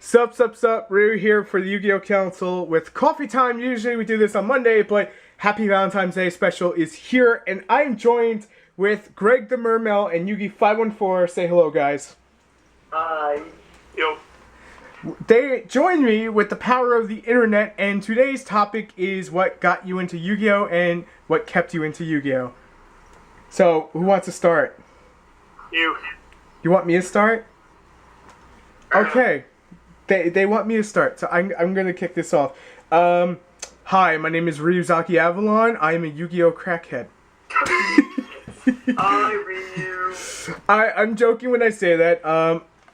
Sup. Ryu here for the Yu-Gi-Oh! Council with coffee time. Usually we do this on Monday, but Happy Valentine's Day special is here, and I'm joined with Greg the Mermail and Yugi514. Say hello, guys. Hi. Yo. They joined me with the power of the internet, and today's topic is what got you into Yu-Gi-Oh! And what kept you into Yu-Gi-Oh! So, who wants to start? You. You want me to start? Okay. They want me to start, so I'm gonna kick this off. Hi, my name is Ryuzaki Avalon. I am a Yu-Gi-Oh! Crackhead. Hi, Ryu. I'm joking when I say that.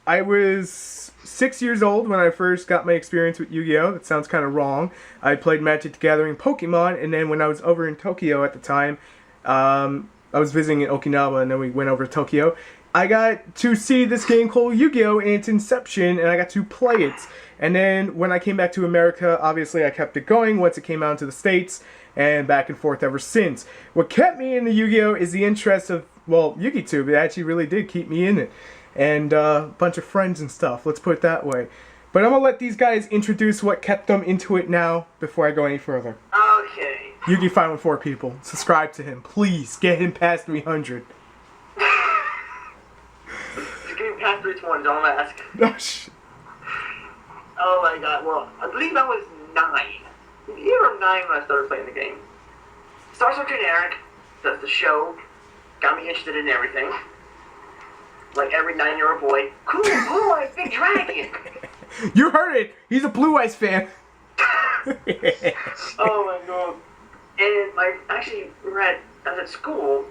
I was 6 years old when I first got my experience with Yu-Gi-Oh! That sounds kind of wrong. I played Magic the Gathering, Pokemon, and then when I was over in Tokyo at the time, I was visiting in Okinawa, and then we went over to Tokyo. I got to see this game called Yu-Gi-Oh! In its inception, and I got to play it. And then when I came back to America, obviously I kept it going once it came out into the States, and back and forth ever since. What kept me in the Yu-Gi-Oh! Is the interest of, well, YugiTube. It actually really did keep me in it. And a bunch of friends and stuff, let's put it that way. But I'm going to let these guys introduce what kept them into it now before I go any further. Okay. Yugi514 people, subscribe to him. Please, get him past 300. Just getting past 320, don't ask. Oh my god, well, I believe I was 9. You were 9 when I started playing the game. Starts so generic, does the show, got me interested in everything. Like every 9-year-old boy. Cool, blue eyes, big dragon! You heard it! He's a Blue Eyes fan! Oh my god. And I was at school,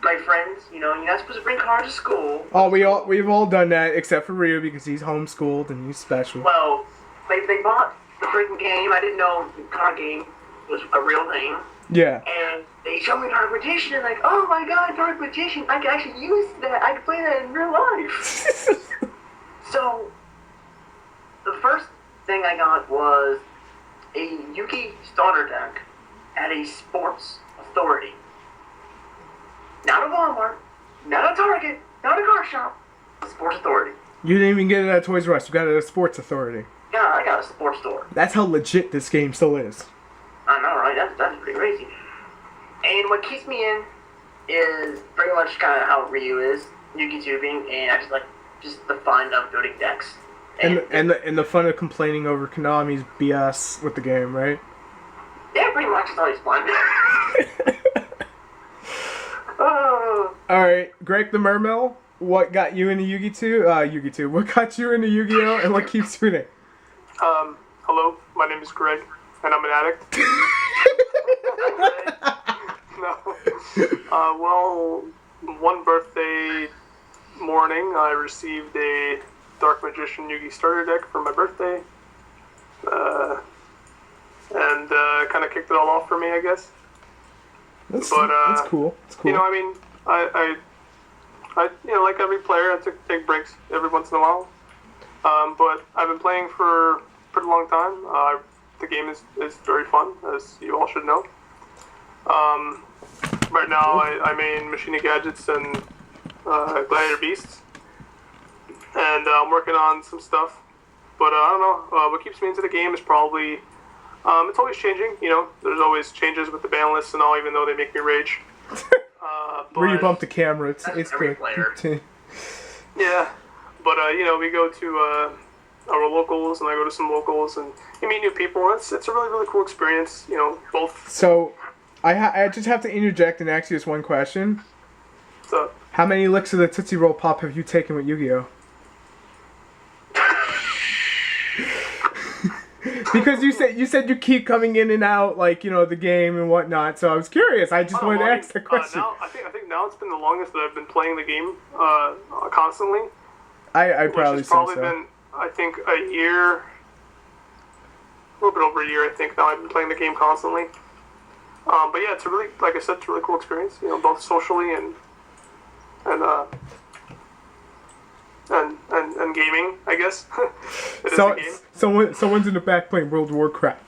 my friends, you're not supposed to bring cars to school. Oh, we've all done that, except for Ryu, because he's homeschooled and he's special. Well, they bought the freaking game. I didn't know the card game was a real thing. Yeah. And they showed me Dark Magician, and like, oh my god, Dark Magician, I can actually use that. I can play that in real life. So, the first thing I got was a Yugi starter deck at a Sports Authority. Not a Walmart, not a Target, not a car shop, a Sports Authority. You didn't even get it at Toys R Us, you got it at a Sports Authority. Yeah, I got a sports store. That's how legit this game still is. I know, right? That's pretty crazy. And what keeps me in is pretty much kind of how Ryu is, Yugi-tubing, and I just like the fun of building decks. And the fun of complaining over Konami's BS with the game, right? Yeah, pretty much. It's always fun. Oh. Alright, Greg the Mermail, what got you into Yugi-tube? What got you into Yu-Gi-Oh! And what keeps you in it? Hello, my name is Greg, and I'm an addict. No. Well, one birthday morning, I received a Dark Magician Yugi starter deck for my birthday. And kind of kicked it all off for me, I guess. That's cool. That's cool. I mean, I like every player, I take breaks every once in a while. But I've been playing for a pretty long time. The game is very fun, as you all should know. Right now, I main Machina Gadgets and Gladiator Beasts. And I'm working on some stuff. But I don't know, what keeps me into the game is probably... it's always changing, there's always changes with the ban lists and all, even though they make me rage. Where you bump the camera, it's every good. player. Yeah, but we go to our locals, and I go to some locals, and you meet new people. It's a really, really cool experience, both. So, I just have to interject and ask you this one question. So, how many licks of the Tootsie Roll Pop have you taken with Yu-Gi-Oh? Because you said you keep coming in and out, like, the game and whatnot, so I was curious. I just wanted to ask the question. I think now it's been the longest that I've been playing the game constantly. I probably so. Been, I think, a little bit over a year, I think, now I've been playing the game constantly. But yeah, it's a really, like I said, it's a really cool experience, both socially and gaming, I guess. It is a game. Someone's in the back playing World of Warcraft.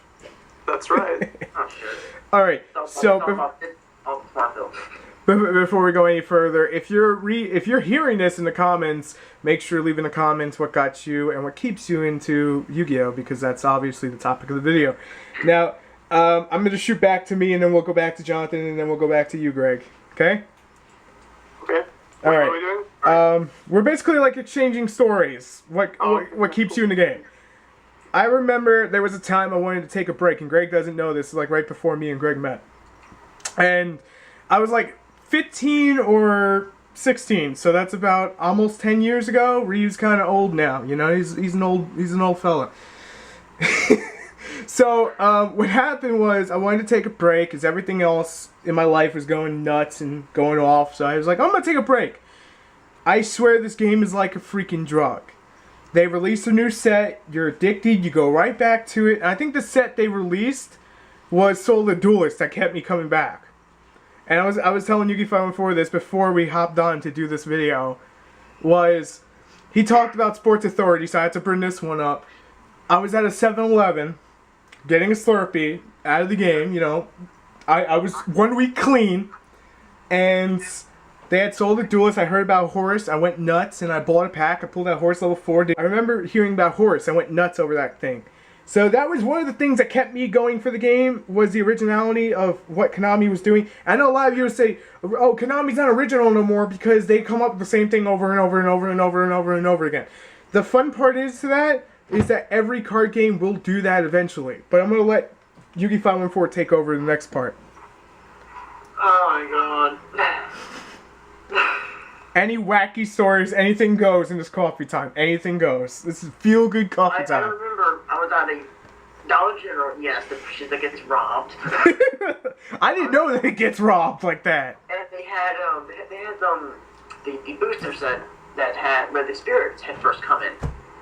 That's right. Oh, shit. Alright, so Before we go any further, if you're hearing this in the comments, make sure to leave in the comments what got you and what keeps you into Yu-Gi-Oh, because that's obviously the topic of the video. Now, I'm gonna shoot back to me, and then we'll go back to Jonathan, and then we'll go back to you, Greg. Okay? Okay. All What right. are we doing? We're basically like exchanging stories. What keeps you in the game? I remember there was a time I wanted to take a break, and Greg doesn't know this. Like right before me and Greg met, and I was like 15 or 16, so that's about almost 10 years ago. Ryu's kind of old now, you know. He's an old fella. So what happened was I wanted to take a break because everything else in my life was going nuts and going off. So I was like, I'm gonna take a break. I swear this game is like a freaking drug. They released a new set. You're addicted. You go right back to it. And I think the set they released was Soul the Duelist that kept me coming back. And I was telling Yugi514 this before we hopped on to do this video, was he talked about Sports Authority, so I had to bring this one up. I was at a 7-Eleven getting a Slurpee out of the game, you know. I was 1 week clean, and they had sold the Duelist. I heard about Horus. I went nuts, and I bought a pack. I pulled out Horus level 4. I remember hearing about Horus. I went nuts over that thing. So that was one of the things that kept me going for the game, was the originality of what Konami was doing. I know a lot of you would say, oh, Konami's not original no more because they come up with the same thing over and over and over and over and over and over again. The fun part is that every card game will do that eventually. But I'm going to let Yugi514 take over the next part. Oh my god. Any wacky stories, anything goes in this coffee time. Anything goes. This is feel-good coffee I time. remember I was at a Dollar General, yes, the shit that gets robbed. I didn't know that it gets robbed like that. And they had the booster set that had where the spirits had first come in.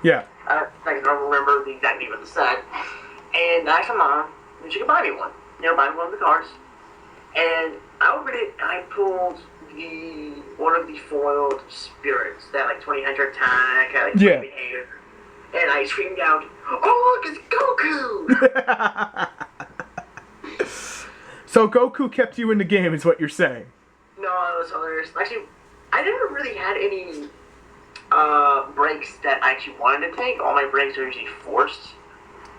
Yeah. I don't remember the exact name of the set. And I asked my mom if she could buy me one. You know, buy me one of the cards. And I opened it and I pulled one of the foiled spirits that like 2000 attack, had like Yeah. hair. And I screamed out, "Oh look, it's Goku!" So Goku kept you in the game is what you're saying. No, it was others. Actually, I never really had any breaks that I actually wanted to take. All my breaks are usually forced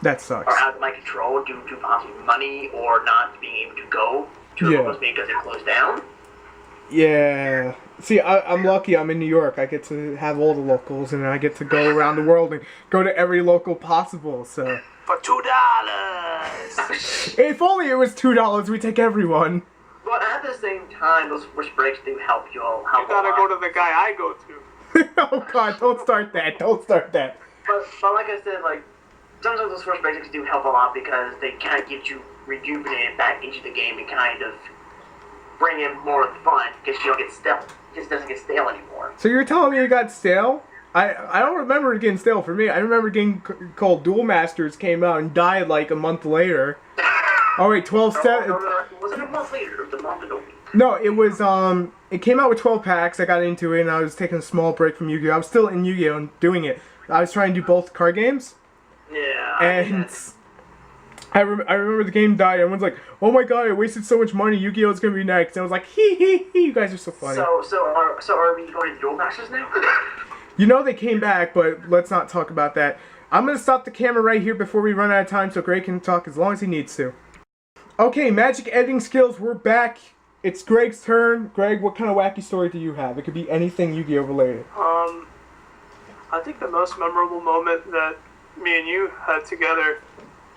That sucks. or out of my control due to possibly money or not being able to go to the locals because they're closed down. Yeah. See, I'm lucky. I'm in New York. I get to have all the locals, and I get to go around the world and go to every local possible. So For $2. if only it was $2, we'd take everyone. But at the same time, those forced breaks do help you all. You gotta go to the guy I go to. Oh God! Don't start that. Don't start that. But like I said, like sometimes those forced breaks do help a lot because they kind of get you rejuvenated back into the game and kind of bring in more fun because you don't get stale. It just doesn't get stale anymore. So you're telling me it got stale? I don't remember it getting stale for me. I remember getting called Duel Masters came out and died like a month later. Oh wait, 12 steps. No, was it a month later? It was a month ago. No, it was it came out with 12 packs. I got into it and I was taking a small break from Yu-Gi-Oh. I was still in Yu-Gi-Oh and doing it. I was trying to do both card games. Yeah. And I remember the game died. Everyone's like, "Oh my God, I wasted so much money. Yu-Gi-Oh's gonna be next." And I was like, "Hee hee hee, you guys are so funny." So are we going to Duel Masters now? You know they came back, but let's not talk about that. I'm gonna stop the camera right here before we run out of time so Greg can talk as long as he needs to. Okay, magic editing skills, we're back. It's Greg's turn. Greg, what kind of wacky story do you have? It could be anything Yu-Gi-Oh related. I think the most memorable moment that me and you had together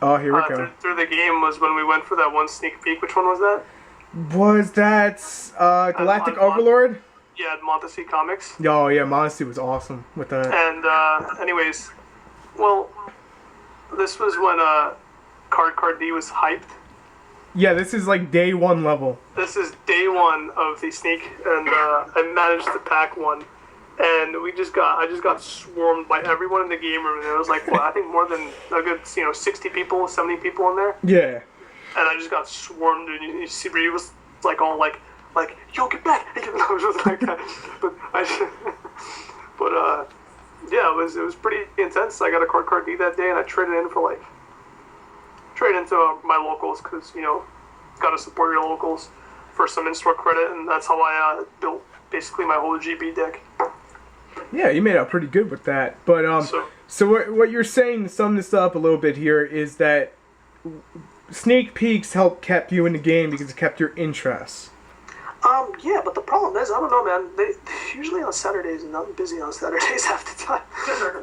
Oh, here we go. through the game was when we went for that one sneak peek. Which one was that? Was that Galactic Overlord? Yeah, at Montesi Comics. Oh yeah, Modesty was awesome with that. And anyways, well, this was when Card D was hyped. Yeah, this is like day 1 level. This is day 1 of the sneak, and I managed to pack one. And I just got swarmed by everyone in the game room. And there was like, I think more than a good, 60 people, 70 people in there. Yeah. And I just got swarmed, and you see, Ryu was like all like, yo, get back! I was just like that. Yeah, it was pretty intense. I got a card D that day, and I traded into my locals because gotta support your locals. for some in-store credit, and that's how I built basically my whole GB deck. Yeah, you made out pretty good with that. But so what you're saying, to sum this up a little bit here, is that sneak peeks helped kept you in the game because it kept your interest. Yeah, but the problem is, I don't know, man. They usually on Saturdays, and I'm busy on Saturdays half the time.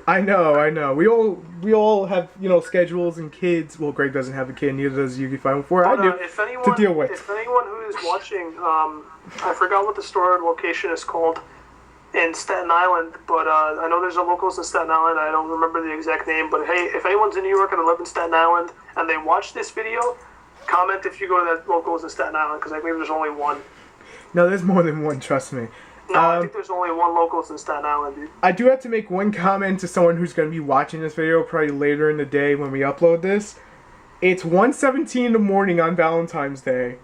I know. We all have, schedules and kids. Well, Greg doesn't have a kid, neither does Yugi 514. I do. To deal with. If anyone who is watching, I forgot what the store location is called in Staten Island, but I know there's a locals in Staten Island. I don't remember the exact name, but hey, if anyone's in New York and they live in Staten Island and they watch this video, comment if you go to that locals in Staten Island, because I believe there's only one. No, there's more than one, trust me. No, I think there's only one locals in Staten Island, dude. I do have to make one comment to someone who's going to be watching this video probably later in the day when we upload this. It's 1:17 in the morning on Valentine's Day.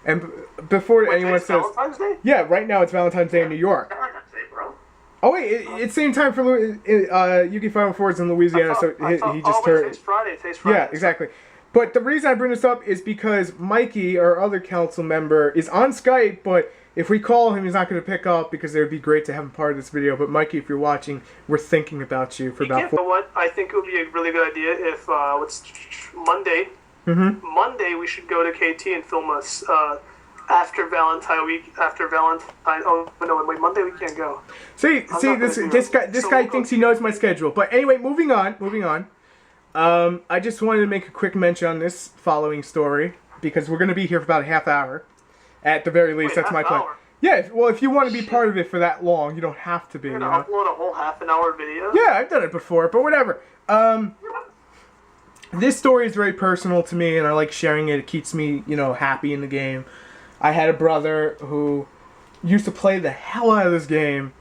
And before anyone says... Valentine's Day? Yeah, right now it's Valentine's Day in New York. Valentine's Day, bro. Oh wait, it's same time for Yugi 514 is in Louisiana, so he just turned... Today's Friday. Yeah, exactly. But the reason I bring this up is because Mikey, our other council member, is on Skype, but if we call him, he's not going to pick up because it would be great to have him part of this video. But Mikey, if you're watching, we're thinking about you for about... You know what? I think it would be a really good idea if, what's Monday? Mm-hmm. Monday, we should go to KT and film us after Valentine week, after Valentine... Oh, no, wait, Monday we can't go. See, this guy thinks he knows my schedule. But anyway, moving on. I just wanted to make a quick mention on this following story because we're going to be here for about a half hour. At the very least, that's my plan. Hour? Yeah, well, if you want to be part of it for that long, you don't have to be. You're going to upload a whole half-an-hour video? Yeah, I've done it before, but whatever. This story is very personal to me, and I like sharing it. It keeps me, happy in the game. I had a brother who used to play the hell out of this game,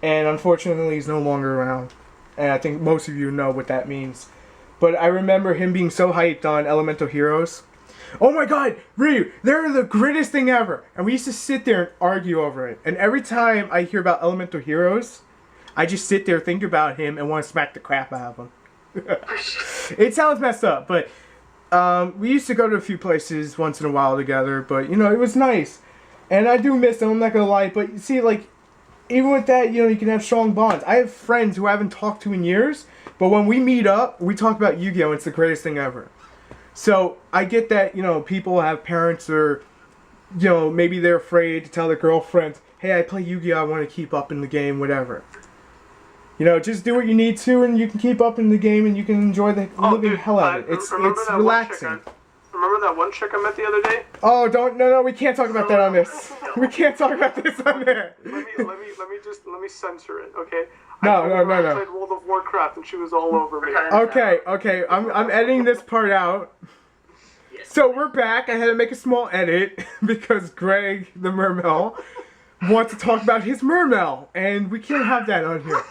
and unfortunately, he's no longer around. And I think most of you know what that means. But I remember him being so hyped on Elemental Heroes. Oh my god, Ryu, they're the greatest thing ever. And we used to sit there and argue over it. And every time I hear about Elemental Heroes, I just sit there, think about him, and want to smack the crap out of him. It sounds messed up, but we used to go to a few places once in a while together, but, it was nice. And I do miss him, I'm not going to lie, but you see, even with that, you can have strong bonds. I have friends who I haven't talked to in years, but when we meet up, we talk about Yu-Gi-Oh! And it's the greatest thing ever. So, I get that, people have parents or, maybe they're afraid to tell their girlfriends, hey, I play Yu-Gi-Oh! I want to keep up in the game, whatever. Just do what you need to and you can keep up in the game and you can enjoy the living hell out of it. It's relaxing. Remember that one chick I met the other day? Oh, no, we can't talk about that on this. We can't talk about this on there. Let me censor it, okay? No. I played World of Warcraft and she was all over me. Okay. I'm editing this part out. So we're back. I had to make a small edit because Greg, the Mermel, wants to talk about his Mermel, and we can't have that on here.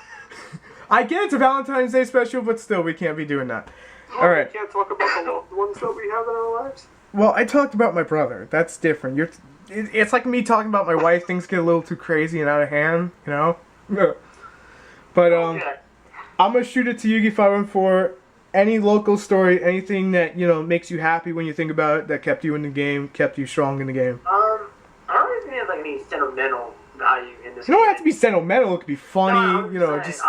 I get it's a Valentine's Day special, but still, we can't be doing that. All right. We can't talk about the loved ones that we have in our lives. Well, I talked about my brother. That's different. It's like me talking about my wife. Things get a little too crazy and out of hand, But I'm gonna shoot it to Yugi 514. Any local story, anything that makes you happy when you think about it, that kept you in the game, kept you strong in the game. I don't really think there's any sentimental value in this. You don't have to be sentimental. It could be funny. Just.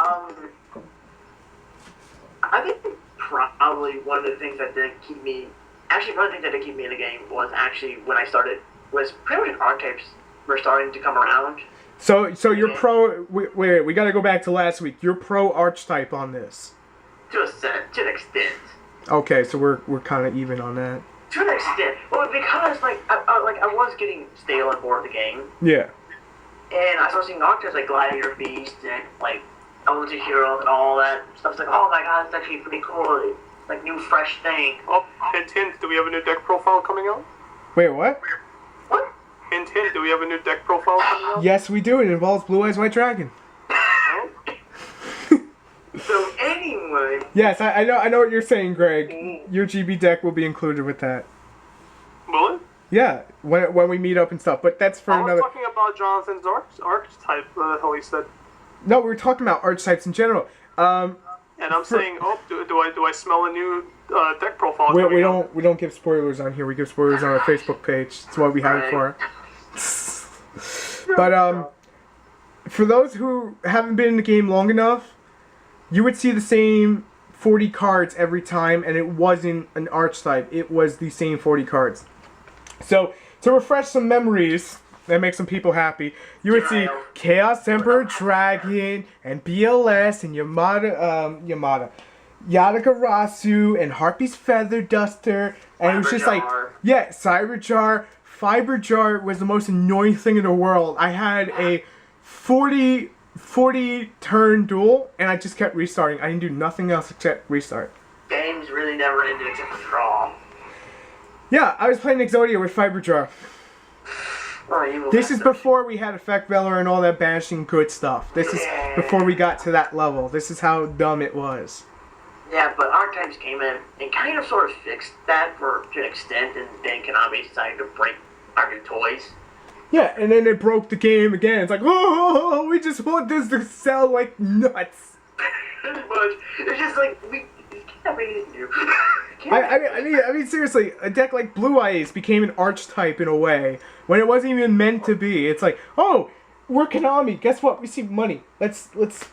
I think probably one of the things that did keep me. Actually, one of the things that did keep me in the game was actually when I started. Was pretty much archetypes were starting to come around. So you're pro. Wait, we got to go back to last week. You're pro archetype on this. To an extent. Okay, so we're kind of even on that. To an extent. Well, because I was getting stale and bored of the game. Yeah. And I started seeing archetypes like Gladiator Beast and Elemental Heroes and all that stuff. It's like, oh my god, it's actually pretty cool. Like new fresh thing. Oh, hint, do we have a new deck profile coming out? Wait, what? What? Hint, do we have a new deck profile coming out? Yes, we do. It involves Blue Eyes White Dragon. So anyway. Yes, I know what you're saying, Greg. Your GB deck will be included with that. Will it? Yeah, when we meet up and stuff. But that's for another. I was talking about Jonathan's archetype. The hell he said. No, we were talking about archetypes in general. And I'm saying, do I smell a new deck profile? We don't give spoilers on here. We give spoilers on our Facebook page. That's what we have it for. But for those who haven't been in the game long enough, you would see the same 40 cards every time, and it wasn't an archetype. It was the same 40 cards. So, to refresh some memories and make some people happy, you would see Chaos Emperor Dragon, and BLS, and Yadagarasu, and Harpy's Feather Duster, and it was just like, yeah, Cyberjar. Fiberjar was the most annoying thing in the world. I had a 40 turn duel, and I just kept restarting. I didn't do nothing else except restart. Games really never ended except for Draw. Yeah, I was playing Exodia with Fiberjar. This is before we had Effect Valor and all that banishing good stuff. This is before we got to that level. This is how dumb it was. Yeah, but Archetypes came in and kind of sort of fixed that to an extent, and then Konami decided to break our new toys. Yeah, and then it broke the game again. It's like, oh, we just want this to sell like nuts. Pretty much. It's just like, we can't have anything new. I mean, seriously, a deck like Blue Eyes became an archetype in a way when it wasn't even meant to be. It's like, oh, we're Konami. Guess what? We see money. Let's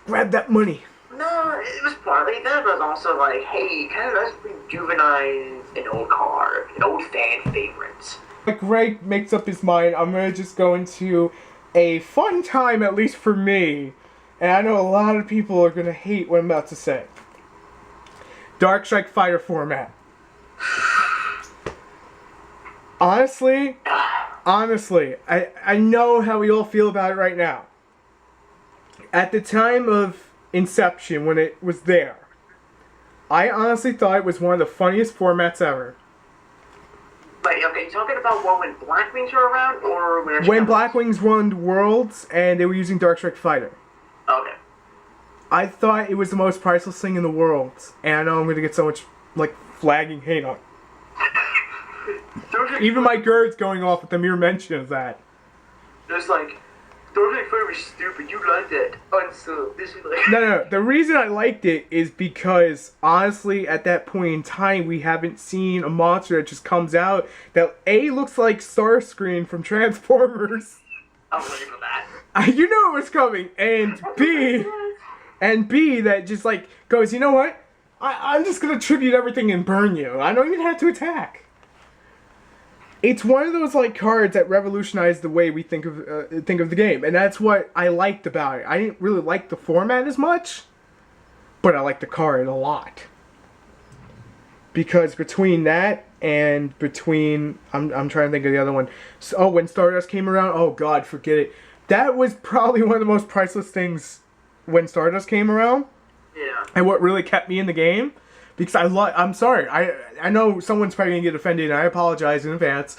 grab that money. No, it was partly that, but it was also like, hey, kind of let's rejuvenize an old card, an old fan favorite. Like Greg makes up his mind, I'm gonna just go into a fun time, at least for me. And I know a lot of people are gonna hate what I'm about to say. Dark Strike Fighter format. Honestly, I know how we all feel about it right now. At the time of inception, when it was there, I honestly thought it was one of the funniest formats ever. Wait, okay, you talking about one when Blackwings were around, or when Blackwings won Worlds and they were using Dark Strike Fighter? Okay. I thought it was the most priceless thing in the world, and I know I'm gonna get so much like flagging hate on. Even my GERD's going off with the mere mention of that. There's like, Dark Strike Fighter was stupid. You liked it. Unsub. This is like. No. The reason I liked it is because honestly, at that point in time, we haven't seen a monster that just comes out that A looks like Starscream from Transformers. I'm ready for that. You knew it was coming, and B that just like goes, you know what? I'm just gonna tribute everything and burn you. I don't even have to attack. It's one of those like cards that revolutionized the way we think of the game, and that's what I liked about it. I didn't really like the format as much, but I liked the card a lot. Because between that and between I'm trying to think of the other one. So, when Stardust came around, oh god, forget it. That was probably one of the most priceless things when Stardust came around. Yeah. And what really kept me in the game. Because I'm sorry, I know someone's probably going to get offended, and I apologize in advance.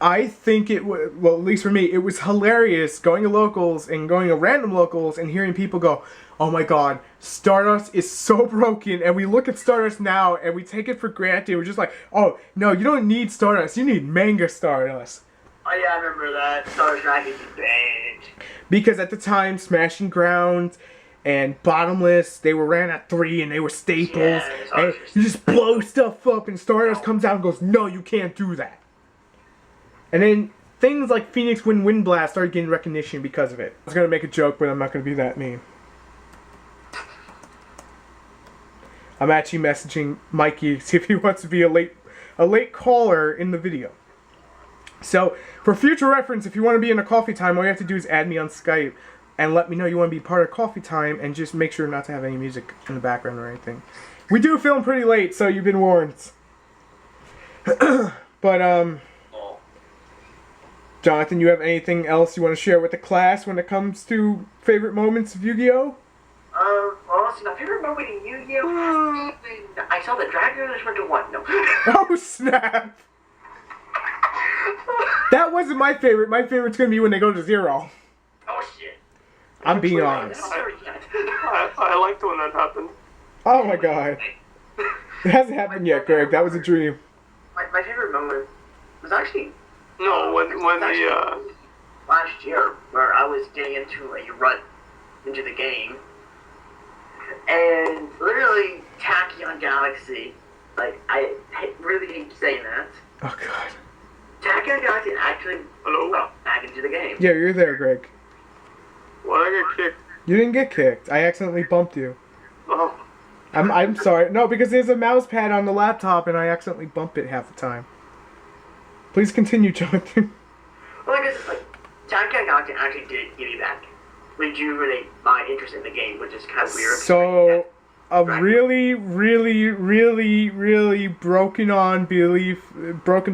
I think it was, well, at least for me, it was hilarious going to locals and going to random locals and hearing people go, oh my god, Stardust is so broken, and we look at Stardust now and we take it for granted. We're just like, oh, no, you don't need Stardust, you need Manga Stardust. Oh yeah, I remember that. Star Dragon is bad. Because at the time, Smashing Ground and Bottomless, they were ran at 3 and they were staples. Yeah, and you just blow stuff up and Stardust comes out and goes, no, you can't do that. And then things like Phoenix Wind Blast started getting recognition because of it. I was going to make a joke, but I'm not going to be that mean. I'm actually messaging Mikey to see if he wants to be a late caller in the video. So, for future reference, if you want to be in a coffee time, all you have to do is add me on Skype and let me know you want to be part of coffee time, and just make sure not to have any music in the background or anything. We do film pretty late, so you've been warned. But, Jonathan, you have anything else you want to share with the class when it comes to favorite moments of Yu-Gi-Oh? Honestly, my favorite moment in Yu-Gi-Oh! When I saw the dragon and went to 1. No. Oh, snap! That wasn't my favorite. My favorite's gonna be when they go to 0. Oh, shit. I'm being honest. I liked when that happened. Oh my god. It hasn't happened yet, Greg. That was a dream. My favorite moment was actually... No, when the... last year, where I was getting into a run into the game, and literally Tachyon Galaxy, like, I really hate saying that. Oh god. Champion Galaxy actually Hello? back into the game. Yeah, you're there, Greg. Why did I get kicked? You didn't get kicked. I accidentally bumped you. Oh. I'm sorry. No, because there's a mouse pad on the laptop and I accidentally bump it half the time. Please continue, Jonathan. Well, I guess, Champion Galaxy actually did give me back, rejuvenate my interest in the game, which is kind of weird. So, a really, really, really, really broken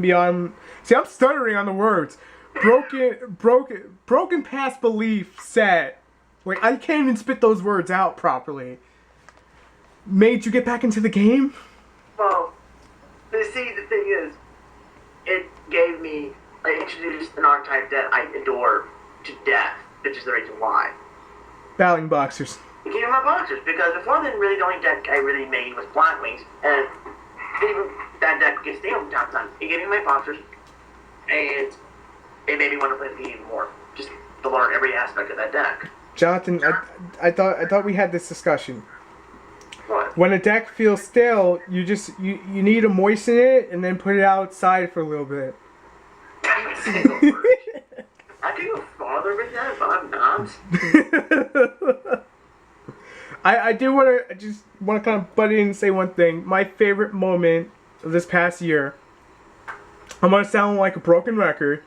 beyond. See, I'm stuttering on the words. Broken past belief set. Like, I can't even spit those words out properly. Made you get back into the game? Well, the thing is, it gave me, introduced an archetype that I adore to death, which is the reason why. Battling boxers. It gave me my boxers, because before then, really the only deck I really made was Black Wings, and even that deck gets stale from time to time. It gave me my boxers, and it made me want to play the game even more, just to learn every aspect of that deck. Jonathan, I thought we had this discussion. What? When a deck feels stale, you need to moisten it and then put it outside for a little bit. I can go farther with that, but I'm not. I just want to kind of butt in and say one thing. My favorite moment of this past year, I'm going to sound like a broken record,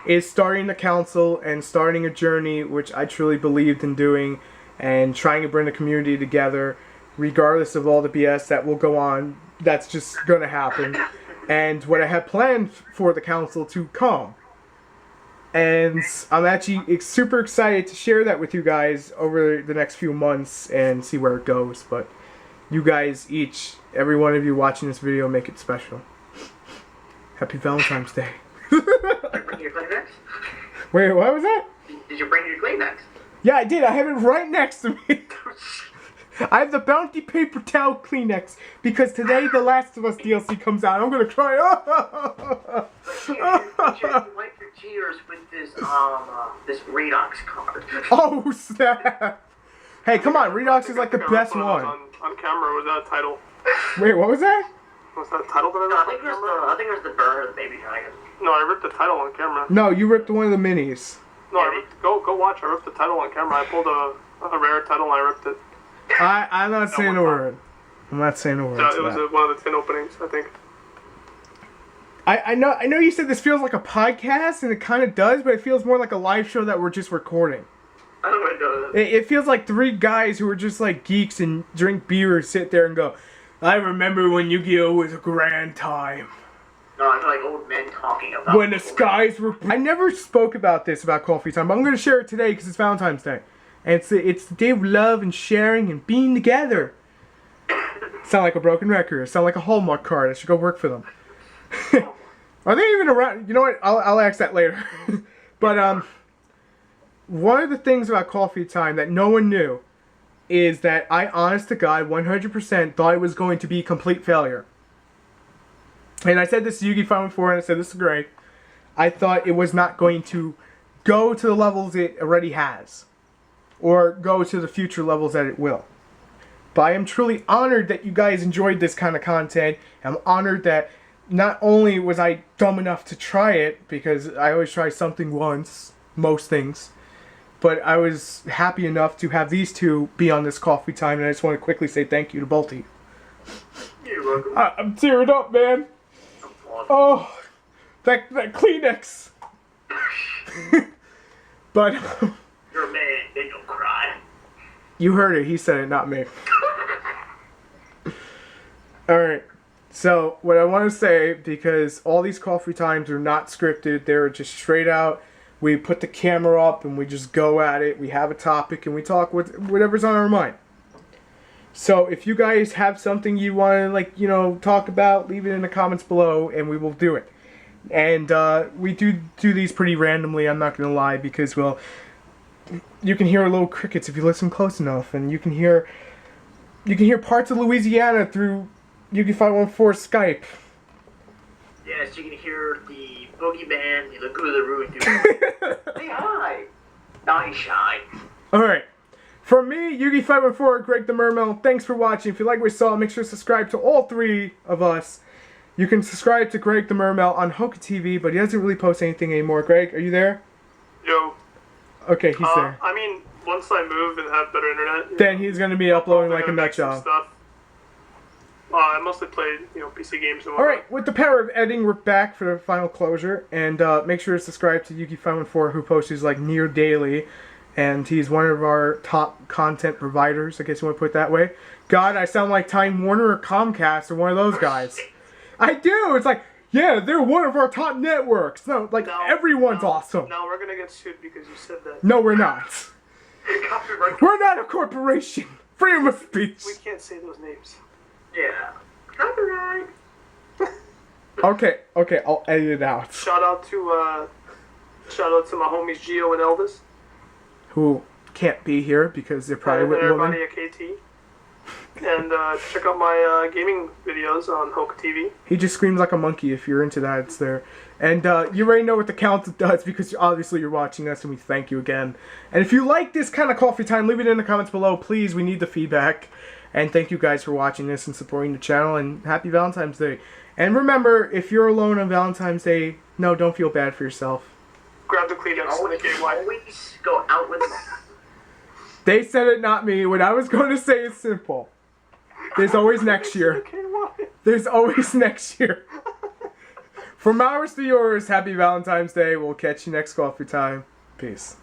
is starting the council and starting a journey which I truly believed in doing and trying to bring the community together regardless of all the BS that will go on. That's just going to happen. And what I had planned for the council to come. And I'm actually super excited to share that with you guys over the next few months and see where it goes. But you guys every one of you watching this video, make it special. Happy Valentine's Day. Did you bring your Kleenex? Wait, what was that? Did you bring your Kleenex? Yeah, I did. I have it right next to me. I have the Bounty Paper Towel Kleenex because today the Last of Us DLC comes out. I'm gonna cry. You wipe your tears with this Redox card. Oh snap! Hey, come on, Redox is like the best one. On camera, was that a title? Wait, what was that? Was that a title that I No, ripped I think on it camera? was the burn of the baby dragon. No, I ripped the title on camera. No, you ripped one of the minis. No, go watch. I ripped the title on camera. I pulled a rare title and I ripped it. I'm not saying a word. I'm not saying a word. It was one of the 10 openings, I think. I know you said this feels like a podcast, and it kind of does, but it feels more like a live show that we're just recording. I don't know. It feels like three guys who are just like geeks and drink beer, sit there and go, I remember when Yu-Gi-Oh was a grand time. No, I feel like old men talking about When the skies were... I never spoke about this, about coffee time, but I'm going to share it today because it's Valentine's Day. And it's the day of love and sharing and being together. Sound like a broken record. Sound like a Hallmark card. I should go work for them. Are they even around? You know what? I'll ask that later. But one of the things about coffee time that no one knew is that I, honest to God, 100% thought it was going to be complete failure. And I said this to Yugi 514, and I said this is great. I thought it was not going to go to the levels it already has, or go to the future levels that it will. But I am truly honored that you guys enjoyed this kind of content. I'm honored that not only was I dumb enough to try it, because I always try something once, most things, but I was happy enough to have these two be on this coffee time, and I just want to quickly say thank you to both of you. You're welcome. I'm tearing up, man. Oh, that Kleenex. But You're a man, then you'll cry. you heard it. He said it, not me. Alright, so what I want to say, because all these coffee times are not scripted, they're just straight out, we put the camera up and we just go at it, we have a topic and we talk with whatever's on our mind. So if you guys have something you want to, talk about, leave it in the comments below and we will do it. And we do these pretty randomly, I'm not going to lie, because, well, you can hear little crickets if you listen close enough, and you can hear parts of Louisiana through Yugi 514 Skype. Yes, you can hear the boogeyman, the Lagoon of the Ruin. Say hi. Not shy. Alright. From me, Yugi 514, Greg the Mermail, thanks for watching. If you like what you saw, make sure to subscribe to all three of us. You can subscribe to Greg the Mermail on Hoka TV, but he doesn't really post anything anymore. Greg, are you there? Yo. Okay, he's there. I mean, once I move and have better internet, Then he's going to be uploading like a gonna nut make some job. stuff. I mostly played, PC games and whatnot. Alright, with the power of editing, we're back for the final closure. And make sure to subscribe to Yugi514, who posts like near daily. And he's one of our top content providers, I guess you want to put it that way. God, I sound like Time Warner or Comcast or one of those guys. I do! It's like, yeah, they're one of our top networks. No, like, everyone's awesome. No, we're gonna get sued because you said that. No, we're not. Copyright. We're not a corporation. Freedom of speech. We can't say those names. Yeah. Copyright. Okay, I'll edit it out. Shout out to my homies Gio and Elvis. Who can't be here because they're probably with everybody women. at KT. And check out my gaming videos on Hoka TV. He just screams like a monkey. If you're into that, it's there. And you already know what the council does because obviously you're watching us and we thank you again. And if you like this kind of coffee time, leave it in the comments below. Please, we need the feedback. And thank you guys for watching this and supporting the channel. And happy Valentine's Day. And remember, if you're alone on Valentine's Day, no, don't feel bad for yourself. Grab the Kleenex. Always go out with They said it, not me. What I was going to say is simple. There's always next year. There's always next year. From ours to yours, happy Valentine's Day. We'll catch you next coffee time. Peace.